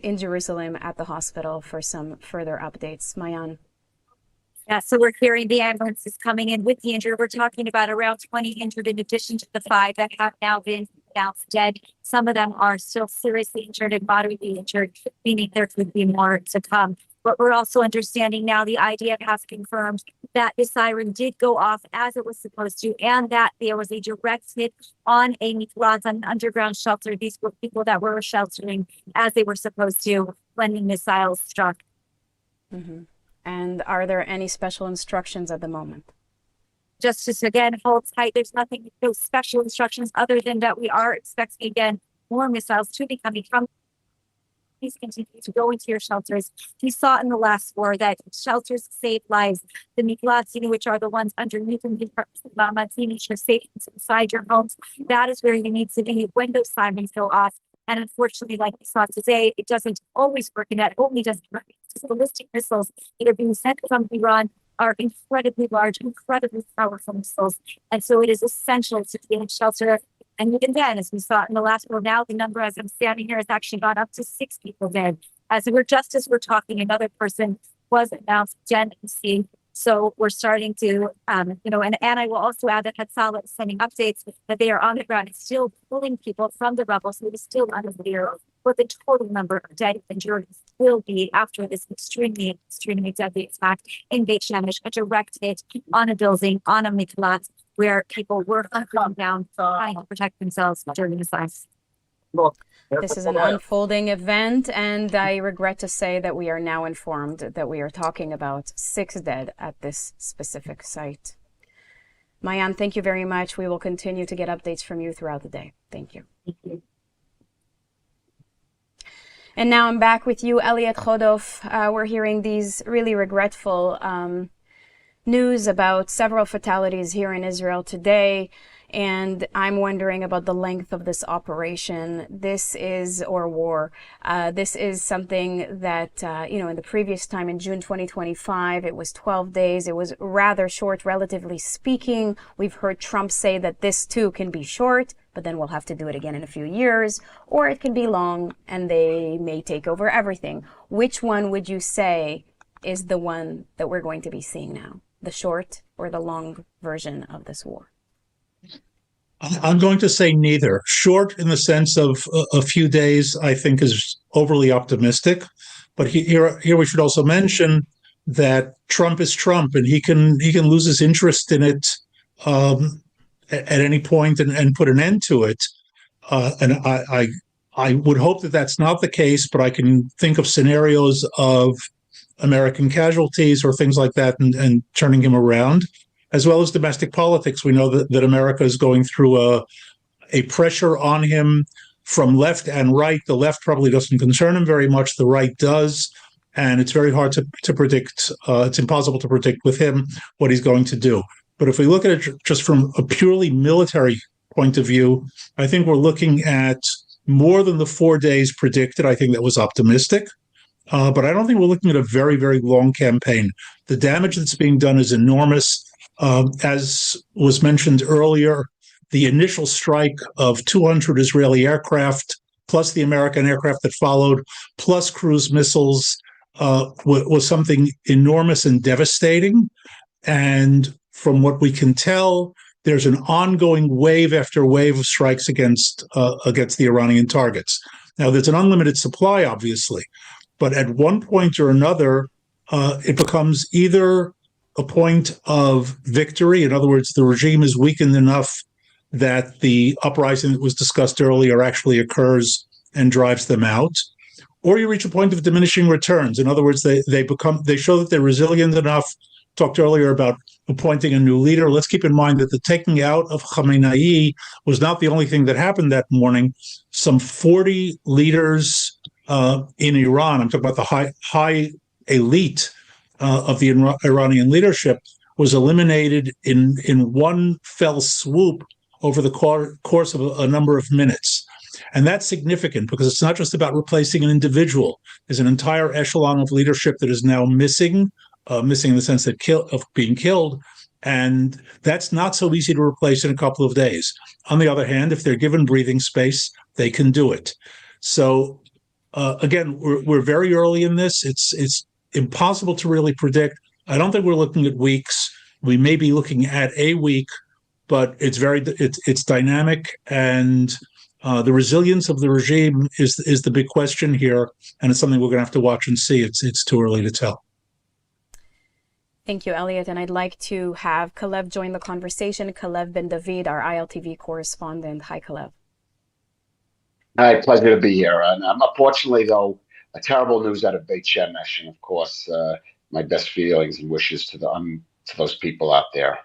in Jerusalem at the hospital for some further updates. Mayan. Yeah, so we're hearing the ambulance is coming in with the injured. We're talking about around 20 injured in addition to the 5 that have now been announced dead. Some of them are still seriously injured and moderately injured, meaning there could be more to come. But we're also understanding now the IDF has confirmed that the siren did go off as it was supposed to, and that there was a direct hit on a mikvah, an underground shelter. These were people that were sheltering as they were supposed to when the missiles struck. Mm-hmm. And are there any special instructions at the moment? Just to again hold tight. There's nothing, no special instructions other than that we are expecting again more missiles to be coming from please continue to go into your shelters. We saw in the last war that shelters save lives. The miglats, which are the ones underneath the which are safe inside your homes. That is where you need to be when those sirens go off. And unfortunately, like we saw today, it doesn't always work, and that only doesn't work. So ballistic missiles that are being sent from Iran are incredibly large, incredibly powerful missiles. And so it is essential to be in shelter. And even then, as we saw in the last war, now the number as I'm standing here has actually gone up to 6 people dead. As we're talking, another person was announced dead in sea. So we're starting to, and I will also add that Hatzalah is sending updates that they are on the ground and still pulling people from the rubble. So it is still unclear what the total number of dead and injured will be after this extremely, extremely deadly attack in Beit Shemesh, a direct hit on a building, on a miklat, where people were hunkering down trying to protect themselves during the size. This is an unfolding event, and I regret to say that we are now informed that we are talking about 6 dead at this specific site. Mayan, thank you very much. We will continue to get updates from you throughout the day. Thank you. Thank you. And now I'm back with you, Elliot Chodov. We're hearing these really regretful news about several fatalities here in Israel today. And I'm wondering about the length of this operation. This is something that, in the previous time in June 2025, it was 12 days. It was rather short, relatively speaking. We've heard Trump say that this too can be short, but then we'll have to do it again in a few years, or it can be long and they may take over everything. Which one would you say is the one that we're going to be seeing now? The short or the long version of this war? I'm going to say neither. Short in the sense of a few days, I think, is overly optimistic. But here we should also mention that Trump is Trump, and he can lose his interest in it at any point and put an end to it. And I would hope that that's not the case, but I can think of scenarios of American casualties or things like that and turning him around, as well as domestic politics. We know that America is going through a pressure on him from left and right. The left probably doesn't concern him very much. The right does. And it's very hard to predict. It's impossible to predict with him what he's going to do. But if we look at it just from a purely military point of view, I think we're looking at more than the 4 days predicted. I think that was optimistic. But I don't think we're looking at a very, very long campaign. The damage that's being done is enormous. As was mentioned earlier, the initial strike of 200 Israeli aircraft, plus the American aircraft that followed, plus cruise missiles, was something enormous and devastating. And from what we can tell, there's an ongoing wave after wave of strikes against the Iranian targets. Now, there's an unlimited supply, obviously, but at one point or another, it becomes either a point of victory. In other words, the regime is weakened enough that the uprising that was discussed earlier actually occurs and drives them out, or you reach a point of diminishing returns. In other words, they show that they're resilient enough. Talked earlier about appointing a new leader. Let's keep in mind that the taking out of Khamenei was not the only thing that happened that morning. Some 40 leaders in Iran, I'm talking about the high elite of the Iranian leadership, was eliminated in one fell swoop over the course of a number of minutes. And that's significant because it's not just about replacing an individual. There's an entire echelon of leadership that is now missing in the sense of being killed. And that's not so easy to replace in a couple of days. On the other hand, if they're given breathing space, they can do it. So again, we're very early in this. It's impossible to really predict. I don't think we're looking at weeks. We may be looking at a week, but it's dynamic, and the resilience of the regime is the big question here, and it's something we're going to have to watch and see. It's too early to tell. Thank you, Elliot. And I'd like to have Kalev join the conversation. Kalev Ben David, our ILTV correspondent. Hi, Kalev. Hi, pleasure to be here. And unfortunately, though, a terrible news out of Beit Shemesh, and of course, my best feelings and wishes to those people out there.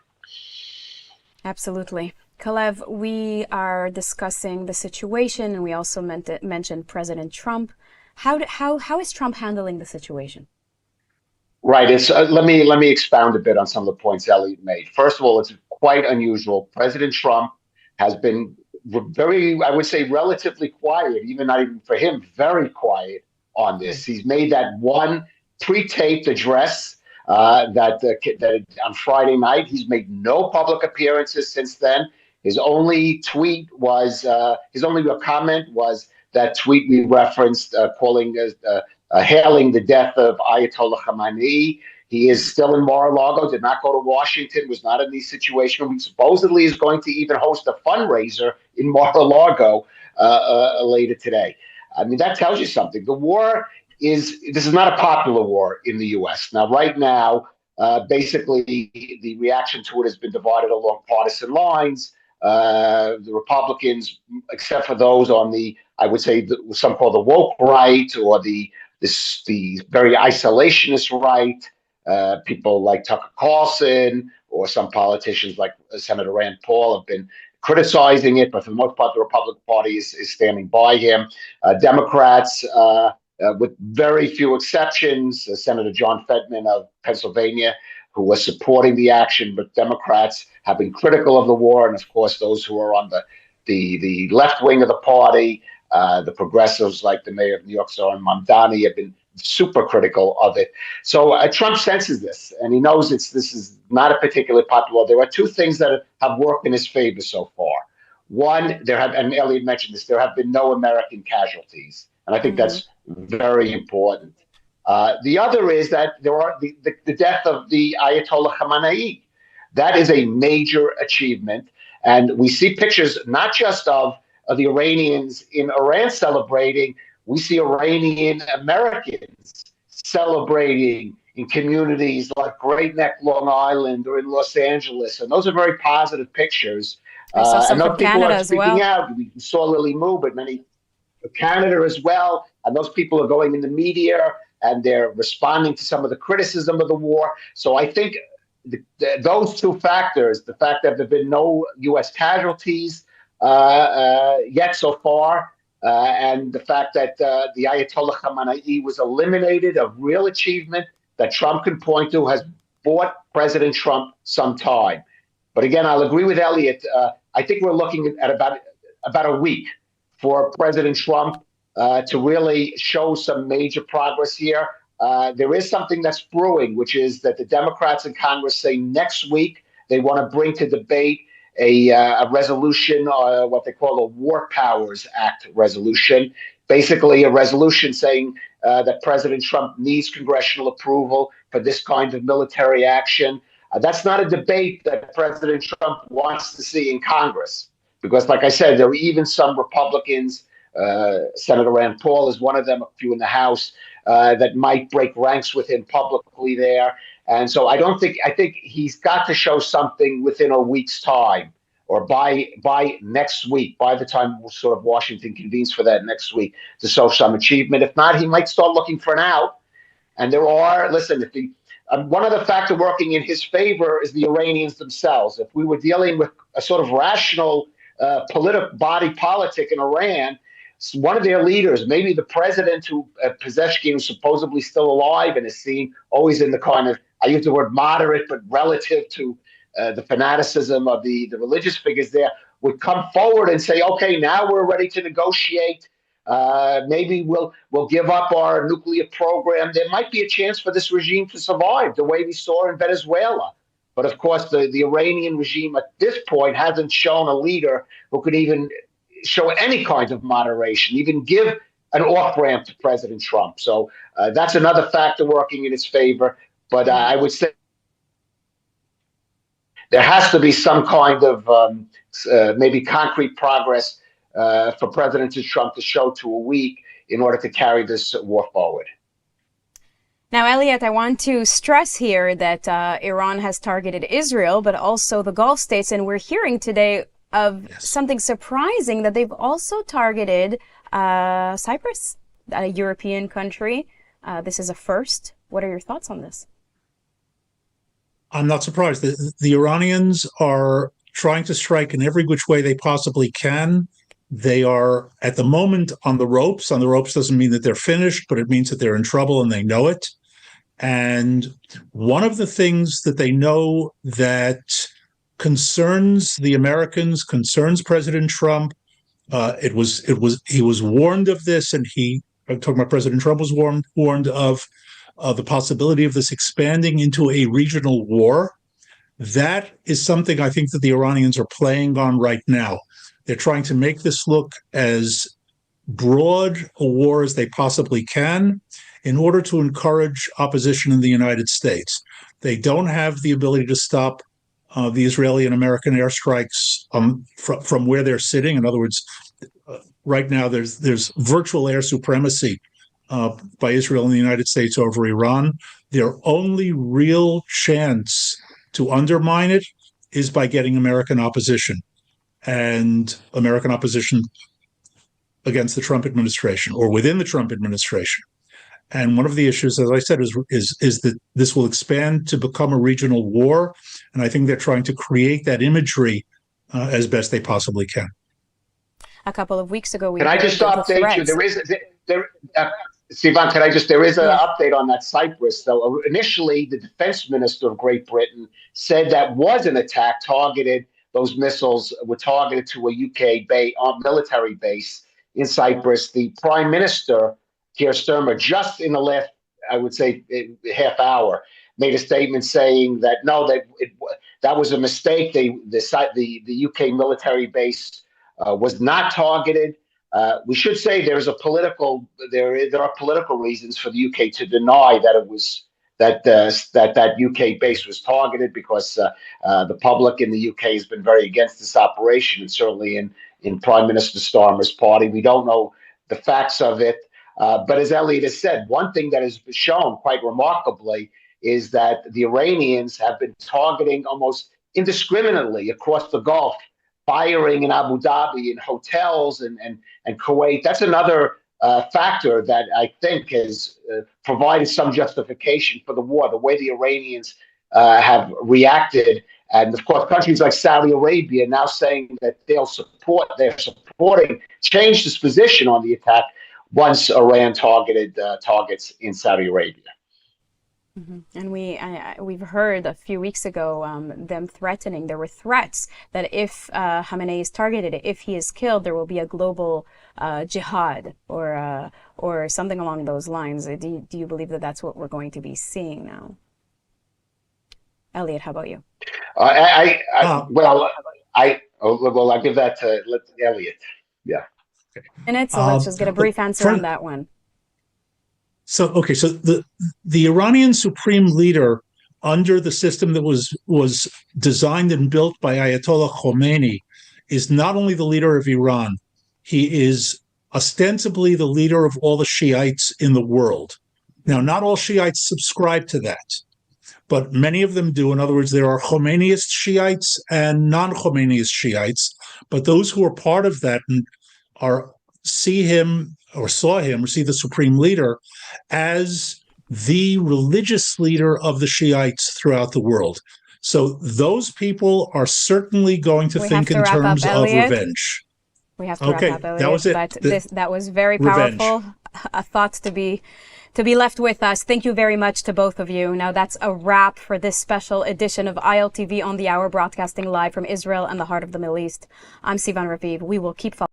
Absolutely. Kalev, we are discussing the situation, and we also mentioned President Trump. How is Trump handling the situation? Right. It's let me expound a bit on some of the points Elliot made. First of all, it's quite unusual. President Trump has been very, I would say, relatively quiet, even not even for him, very quiet on this. He's made that one pre-taped address that on Friday night. He's made no public appearances since then. His only comment was that tweet we referenced, calling hailing the death of Ayatollah Khamenei. He is still in Mar-a-Lago, did not go to Washington, was not in these situations. He supposedly is going to even host a fundraiser in Mar-a-Lago later today. I mean, that tells you something. This is not a popular war in the U.S. Now, right now, basically, the reaction to it has been divided along partisan lines. The Republicans, except for those on I would say, some call the woke right or the very isolationist right, people like Tucker Carlson or some politicians like Senator Rand Paul have been criticizing it, but for the most part, the Republican Party is standing by him. Democrats, with very few exceptions, Senator John Fetterman of Pennsylvania, who was supporting the action, but Democrats have been critical of the war, and of course, those who are on the left wing of the party, the progressives like the mayor of New York, Zohran Mamdani, have been super critical of it. So Trump senses this, and he knows this is not a particularly popular. There are two things that have worked in his favor so far. One, and Elliot mentioned this, there have been no American casualties, and I think that's very important. The other is that there are the death of the Ayatollah Khamenei. That is a major achievement, and we see pictures not just of the Iranians in Iran celebrating. We see Iranian Americans celebrating in communities like Great Neck, Long Island, or in Los Angeles, and those are very positive pictures. I saw some and those from people Canada are as speaking well. out. We saw Lily Moo, but many Canada as well, and those people are going in the media and they're responding to some of the criticism of the war. So I think those two factors, the fact that there have been no U.S. casualties yet so far, and the fact that the Ayatollah Khamenei was eliminated, a real achievement that Trump can point to, has bought President Trump some time. But again, I'll agree with Elliot. I think we're looking at about a week for President Trump to really show some major progress here. There is something that's brewing, which is that the Democrats in Congress say next week they want to bring to debate a resolution, what they call a War Powers Act resolution, basically a resolution saying that President Trump needs congressional approval for this kind of military action. That's not a debate that President Trump wants to see in Congress, because, like I said, there are even some Republicans, Senator Rand Paul is one of them, a few in the House, that might break ranks with him publicly there. And so I think he's got to show something within a week's time, or by next week, by the time sort of Washington convenes for that next week, to show some achievement. If not, he might start looking for an out. And there are, listen, one other factor working in his favor is the Iranians themselves. If we were dealing with a sort of rational body politic in Iran, one of their leaders, maybe the president, Pezeshkian, who's supposedly still alive and is seen always in the kind of, I use the word moderate, but relative to the fanaticism of the religious figures there, would come forward and say, okay, now we're ready to negotiate. Maybe we'll give up our nuclear program. There might be a chance for this regime to survive the way we saw in Venezuela. But of course, the Iranian regime at this point hasn't shown a leader who could even show any kind of moderation, even give an off-ramp to President Trump. So that's another factor working in his favor. But I would say there has to be some kind of maybe concrete progress for President Trump to show to a week in order to carry this war forward. Now, Elliot, I want to stress here that Iran has targeted Israel, but also the Gulf states. And we're hearing today of something surprising, that they've also targeted Cyprus, a European country. This is a first. What are your thoughts on this? I'm not surprised. The Iranians are trying to strike in every which way they possibly can They are at the moment on the ropes. On the ropes doesn't mean that they're finished, but it means that they're in trouble and they know it. And one of the things that they know that concerns the Americans, concerns President Trump, he was warned of this, and I'm talking about President Trump was warned of the possibility of this expanding into a regional war. That is something I think that the Iranians are playing on right now. They're trying to make this look as broad a war as they possibly can in order to encourage opposition in the United States. They don't have the ability to stop the Israeli and American airstrikes from where they're sitting. In other words, right now there's virtual air supremacy by Israel and the United States over Iran. Their only real chance to undermine it is by getting American opposition, and American opposition against the Trump administration or within the Trump administration. And one of the issues, as I said, is that this will expand to become a regional war. And I think they're trying to create that imagery as best they possibly can. A couple of weeks ago, Can I just update you? There is Sivan, there is an update on that Cyprus, though. Initially, the defense minister of Great Britain said that was an attack targeted. Those missiles were targeted to a UK military base in Cyprus. The Prime Minister, Keir Starmer, just in the last, I would say, half hour, made a statement saying that no, that was a mistake. The UK military base was not targeted. We should say there are political reasons for the UK to deny that it was that UK base was targeted, because the public in the UK has been very against this operation, and certainly in Prime Minister Starmer's party. We don't know the facts of it. But as Elliot has said, one thing that has been shown quite remarkably is that the Iranians have been targeting almost indiscriminately across the Gulf, firing in Abu Dhabi, in hotels and Kuwait. That's another factor that I think has provided some justification for the war, the way the Iranians have reacted. And of course, countries like Saudi Arabia now saying that they're supporting, changed its position on the attack once Iran targeted targets in Saudi Arabia. Mm-hmm. And we've heard a few weeks ago them threatening. There were threats that if Khamenei is targeted, if he is killed, there will be a global jihad or something along those lines. Do you believe that that's what we're going to be seeing now? Elliot, how about you? I'll give that to Elliot. Yeah. And so let's just get a brief answer on that one. So the Iranian supreme leader under the system that was designed and built by Ayatollah Khomeini is not only the leader of Iran, he is ostensibly the leader of all the Shiites in the world. Now, not all Shiites subscribe to that, but many of them do. In other words, there are Khomeiniist Shiites and non-Khomeiniist Shiites, but those who are part of that and see the supreme leader as the religious leader of the Shiites throughout the world. So those people are certainly going to think in terms of revenge. We have to wrap up, Elliot. That was it. But that was very powerful. A thought to be left with us. Thank you very much to both of you. Now that's a wrap for this special edition of ILTV on the Hour, broadcasting live from Israel and the heart of the Middle East. I'm Sivan Raviv. We will keep following.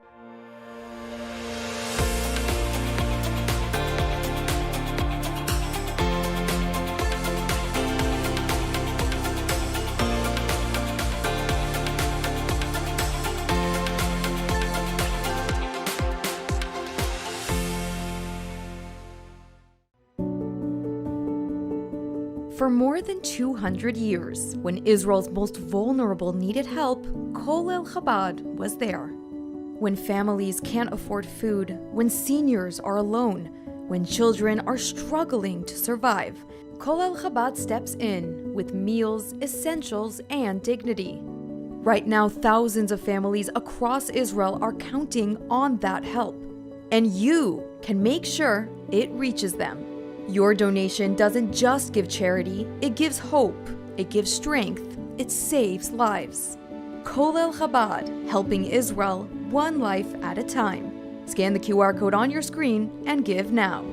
For more than 200 years, when Israel's most vulnerable needed help, Kolel Chabad was there. When families can't afford food, when seniors are alone, when children are struggling to survive, Kolel Chabad steps in with meals, essentials, and dignity. Right now, thousands of families across Israel are counting on that help, and you can make sure it reaches them. Your donation doesn't just give charity, it gives hope, it gives strength, it saves lives. Kolel Chabad, helping Israel, one life at a time. Scan the QR code on your screen and give now.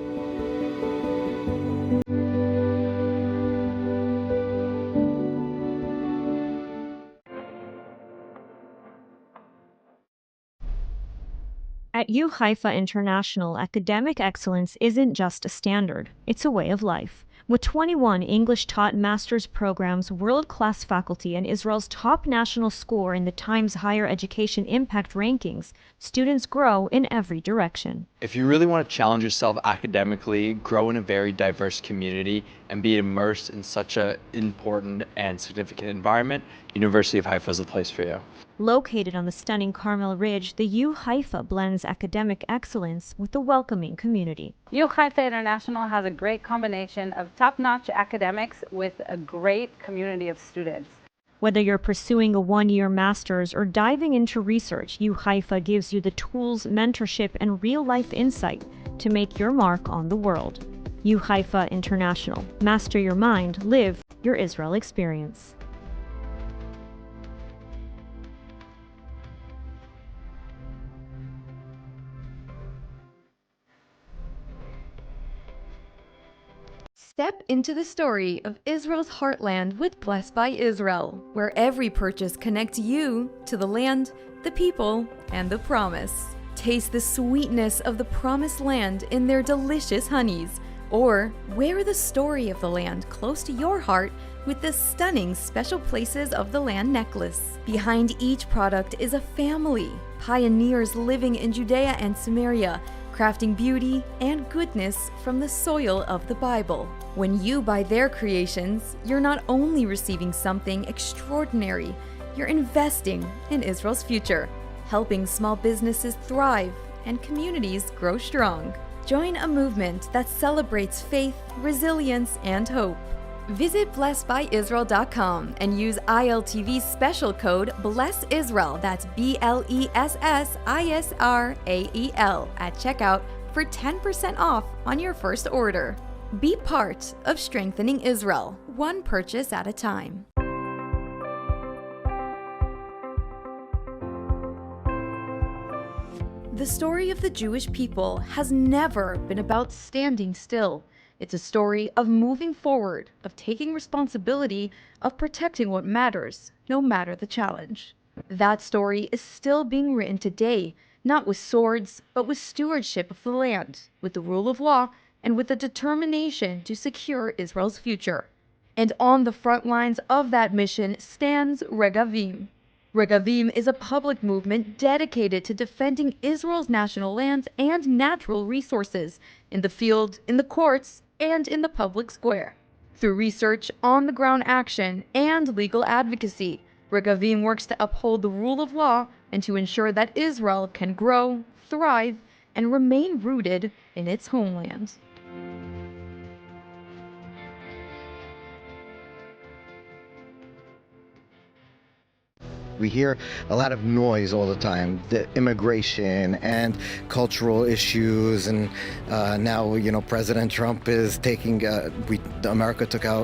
At U Haifa International, academic excellence isn't just a standard, it's a way of life. With 21 English-taught master's programs, world-class faculty, and Israel's top national score in the Times Higher Education Impact Rankings, students grow in every direction. If you really want to challenge yourself academically, grow in a very diverse community, and be immersed in such an important and significant environment, University of Haifa is the place for you. Located on the stunning Carmel Ridge, the U Haifa blends academic excellence with a welcoming community. U Haifa International has a great combination of top-notch academics with a great community of students. Whether you're pursuing a one-year master's or diving into research, U Haifa gives you the tools, mentorship, and real-life insight to make your mark on the world. U Haifa International. Master your mind, live your Israel experience. Step into the story of Israel's heartland with Blessed by Israel, where every purchase connects you to the land, the people, and the promise. Taste the sweetness of the promised land in their delicious honeys, or wear the story of the land close to your heart with the stunning Special Places of the Land necklace. Behind each product is a family, pioneers living in Judea and Samaria, crafting beauty and goodness from the soil of the Bible. When you buy their creations, you're not only receiving something extraordinary, you're investing in Israel's future, helping small businesses thrive and communities grow strong. Join a movement that celebrates faith, resilience, and hope. Visit blessedbyisrael.com and use ILTV's special code BLESSISRAEL, that's BLESSISRAEL, at checkout for 10% off on your first order. Be part of strengthening Israel, one purchase at a time. The story of the Jewish people has never been about standing still. It's a story of moving forward, of taking responsibility, of protecting what matters, no matter the challenge. That story is still being written today, not with swords, but with stewardship of the land, with the rule of law, and with the determination to secure Israel's future. And on the front lines of that mission stands Regavim. Regavim is a public movement dedicated to defending Israel's national lands and natural resources in the field, in the courts, and in the public square. Through research, on-the-ground action, and legal advocacy, Regavim works to uphold the rule of law and to ensure that Israel can grow, thrive, and remain rooted in its homeland. We hear a lot of noise all the time, the immigration and cultural issues, and now President Trump is taking. America took out